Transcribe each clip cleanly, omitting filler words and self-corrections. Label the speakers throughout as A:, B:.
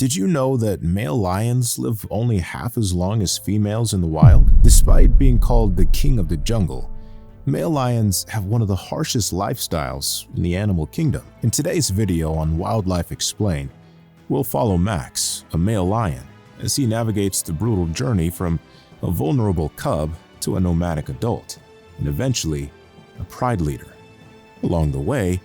A: Did you know that male lions live only half as long as females in the wild? Despite being called the king of the jungle, male lions have one of the harshest lifestyles in the animal kingdom. In today's video on Wildlife Explained, we'll follow Max, a male lion, as he navigates the brutal journey from a vulnerable cub to a nomadic adult, and eventually a pride leader. Along the way,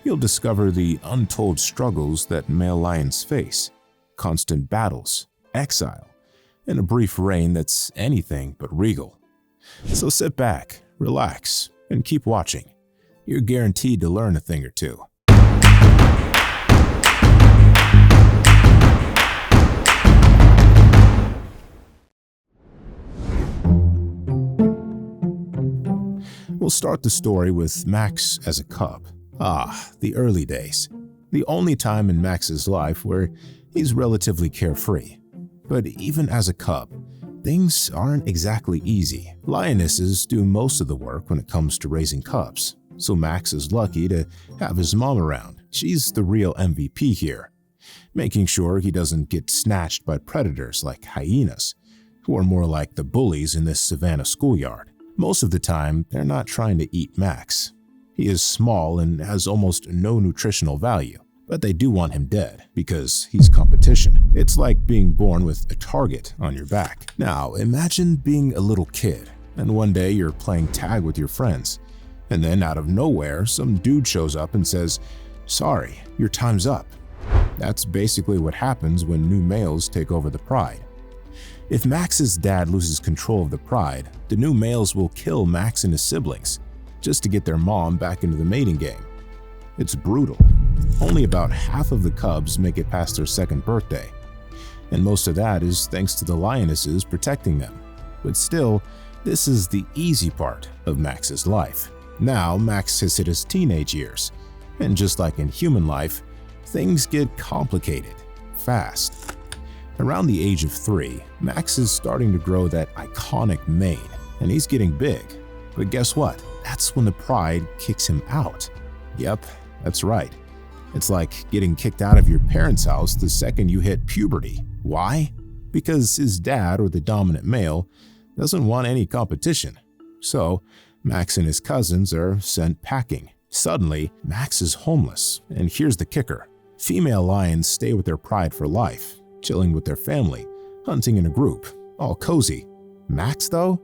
A: you'll discover the untold struggles that male lions face, constant battles, exile, and a brief reign that's anything but regal. So sit back, relax, and keep watching. You're guaranteed to learn a thing or two. We'll start the story with Max as a cub. The early days. The only time in Max's life where he's relatively carefree. But even as a cub, things aren't exactly easy. Lionesses do most of the work when it comes to raising cubs, so Max is lucky to have his mom around. She's the real MVP here, making sure he doesn't get snatched by predators like hyenas, who are more like the bullies in this savannah schoolyard. Most of the time, they're not trying to eat Max. He is small and has almost no nutritional value, but they do want him dead because he's competition. It's like being born with a target on your back. Now, imagine being a little kid, and one day you're playing tag with your friends, and then out of nowhere, some dude shows up and says, "Sorry, your time's up." That's basically what happens when new males take over the pride. If Max's dad loses control of the pride, the new males will kill Max and his siblings just to get their mom back into the mating game. It's brutal. Only about half of the cubs make it past their second birthday, and most of that is thanks to the lionesses protecting them. But still, this is the easy part of Max's life. Now Max has hit his teenage years, and just like in human life, things get complicated fast. Around the age of 3, Max is starting to grow that iconic mane, and he's getting big. But guess what? That's when the pride kicks him out. Yep, that's right. It's like getting kicked out of your parents' house the second you hit puberty. Why? Because his dad, or the dominant male, doesn't want any competition. So, Max and his cousins are sent packing. Suddenly, Max is homeless, and here's the kicker. Female lions stay with their pride for life, chilling with their family, hunting in a group, all cozy. Max, though?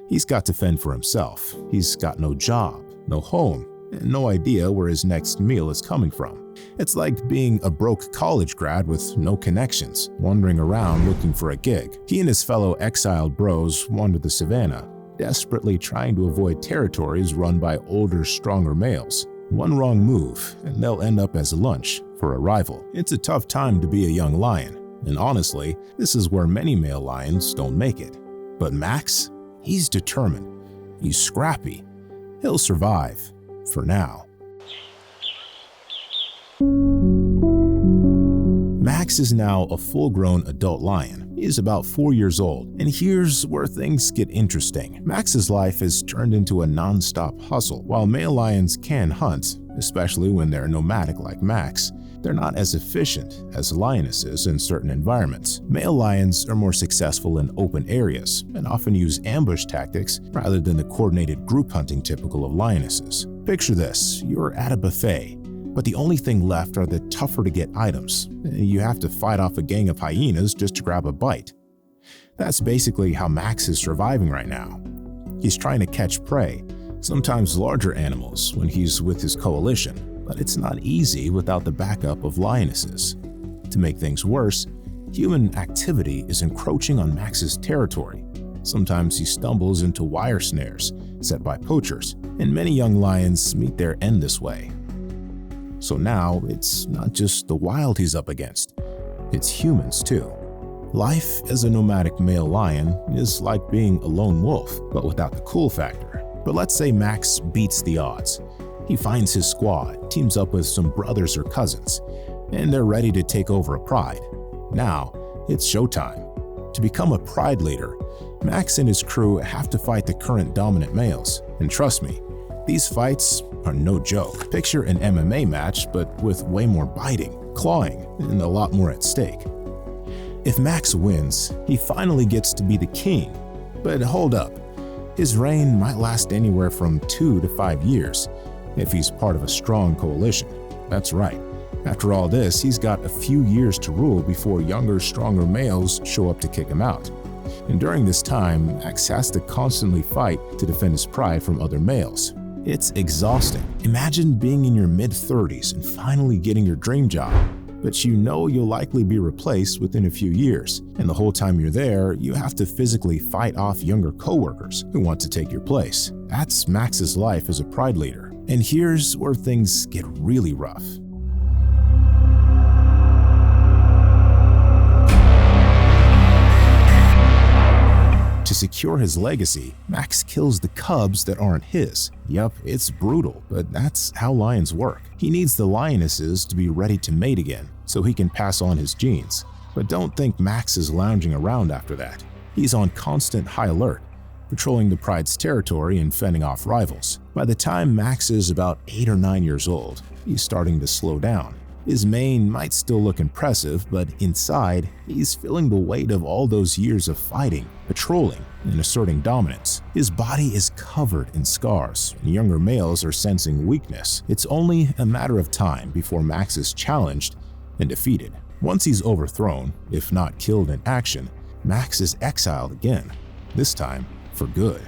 A: He's got to fend for himself. He's got no job, no home, and no idea where his next meal is coming from. It's like being a broke college grad with no connections, wandering around looking for a gig. He and his fellow exiled bros wander the savannah, desperately trying to avoid territories run by older, stronger males. One wrong move, and they'll end up as lunch for a rival. It's a tough time to be a young lion, and honestly, this is where many male lions don't make it. But Max? He's determined. He's scrappy. He'll survive. For now. Max is now a full-grown adult lion. He is about 4 years old, and here's where things get interesting. Max's life has turned into a non-stop hustle. While male lions can hunt, especially when they're nomadic like Max, they're not as efficient as lionesses in certain environments. Male lions are more successful in open areas and often use ambush tactics rather than the coordinated group hunting typical of lionesses. Picture this, you're at a buffet, but the only thing left are the tougher-to-get items. You have to fight off a gang of hyenas just to grab a bite. That's basically how Max is surviving right now. He's trying to catch prey, sometimes larger animals, when he's with his coalition. But it's not easy without the backup of lionesses. To make things worse, human activity is encroaching on Max's territory. Sometimes he stumbles into wire snares set by poachers, and many young lions meet their end this way. So now it's not just the wild he's up against, it's humans too. Life as a nomadic male lion is like being a lone wolf, but without the cool factor. But let's say Max beats the odds. He finds his squad, teams up with some brothers or cousins, and they're ready to take over a pride. Now, it's showtime. To become a pride leader, Max and his crew have to fight the current dominant males. And trust me, these fights are no joke. Picture an MMA match, but with way more biting, clawing, and a lot more at stake. If Max wins, he finally gets to be the king. But hold up, his reign might last anywhere from 2 to 5 years if he's part of a strong coalition. That's right. After all this, he's got a few years to rule before younger, stronger males show up to kick him out. And during this time, Max has to constantly fight to defend his pride from other males. It's exhausting. Imagine being in your mid-30s and finally getting your dream job, but you know you'll likely be replaced within a few years, and the whole time you're there, you have to physically fight off younger coworkers who want to take your place. That's Max's life as a pride leader. And here's where things get really rough. To secure his legacy, Max kills the cubs that aren't his. Yup, it's brutal, but that's how lions work. He needs the lionesses to be ready to mate again, so he can pass on his genes. But don't think Max is lounging around after that. He's on constant high alert, patrolling the pride's territory and fending off rivals. By the time Max is about 8 or 9 years old, he's starting to slow down. His mane might still look impressive, but inside, he's feeling the weight of all those years of fighting, patrolling, and asserting dominance. His body is covered in scars, and younger males are sensing weakness. It's only a matter of time before Max is challenged and defeated. Once he's overthrown, if not killed in action, Max is exiled again, this time for good.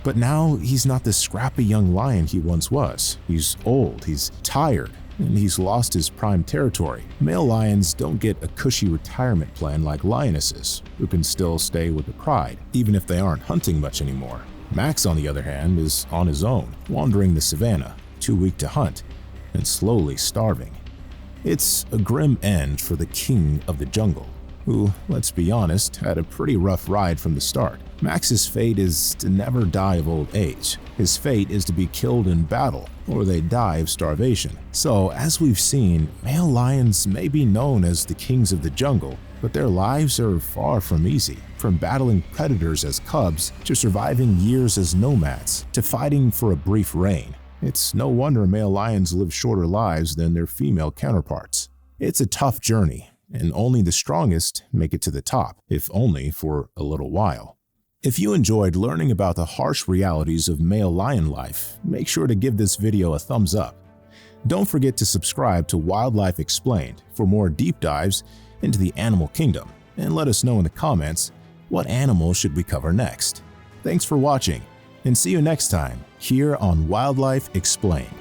A: But now he's not the scrappy young lion he once was. He's old, he's tired, and he's lost his prime territory. Male lions don't get a cushy retirement plan like lionesses, who can still stay with the pride, even if they aren't hunting much anymore. Max, on the other hand, is on his own, wandering the savannah, too weak to hunt, and slowly starving. It's a grim end for the king of the jungle, who, let's be honest, had a pretty rough ride from the start. Max's fate is to never die of old age. His fate is to be killed in battle, or they die of starvation. So, as we've seen, male lions may be known as the kings of the jungle, but their lives are far from easy. From battling predators as cubs, to surviving years as nomads, to fighting for a brief reign. It's no wonder male lions live shorter lives than their female counterparts. It's a tough journey, and only the strongest make it to the top, if only for a little while. If you enjoyed learning about the harsh realities of male lion life, make sure to give this video a thumbs up. Don't forget to subscribe to Wildlife Explained for more deep dives into the animal kingdom, and let us know in the comments what animal should we cover next. Thanks for watching, and see you next time here on Wildlife Explained.